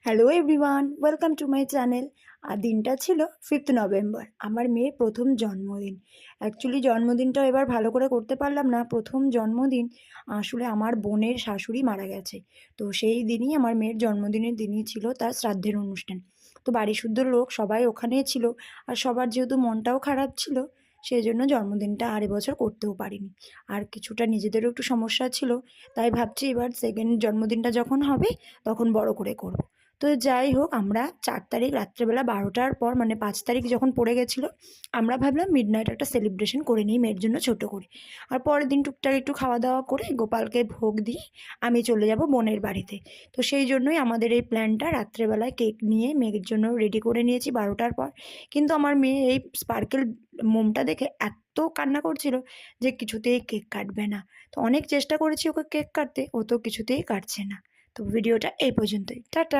Hello everyone, welcome to my channel. আর দিনটা ছিল 5th নভেম্বর, আমার মেয়ের প্রথম জন্মদিন। অ্যাকচুয়ালি জন্মদিনটা এবার ভালো করে করতে পারলাম না। প্রথম জন্মদিন আসলে আমার বোনের শাশুড়ি মারা গেছে। তো সেই দিনই আমার মেয়ের জন্মদিনের দিনই ছিল তার শ্রাদ্ধের অনুষ্ঠান। তো বাড়ি শুদ্ধ লোক সবাই ওখানেই ছিল। আর সবার যেহেতু মনটাও খারাপ ছিল, সেই জন্য জন্মদিনটা আর এবছর করতেও পারিনি। আর কিছুটা নিজেদেরও একটু সমস্যা ছিল, তাই ভাবছি এবার সেকেন্ড জন্মদিনটা যখন হবে তখন বড় করে করব। তো যাই হোক, আমরা 4 তারিখ রাত্রেবেলা 12টার পর, মানে 5 তারিখ যখন পড়ে গেছিলো, আমরা ভাবলাম মিডনাইট একটা সেলিব্রেশন করে নিই মেয়ের জন্য ছোট করে। আর পরের দিন টুকটাক একটু খাওয়া দাওয়া করে গোপালকে ভোগ দিয়ে আমি চলে যাব বোনের বাড়িতে। তো সেই জন্যই আমাদের এই প্ল্যানটা, রাত্রেবেলায় কেক নিয়ে মেয়ের জন্য রেডি করে নিয়েছি 12টার পর। কিন্তু আমার মেয়ে এই স্পার্কেল মোমটা দেখে এত কান্না করছিল যে কিছুতেই কেক কাটবে না। তো অনেক চেষ্টা করেছি ওকে কেক কাটতে, ও তো কিছুতেই কাটছে না। তো ভিডিওটা এই পর্যন্তই, টাটা।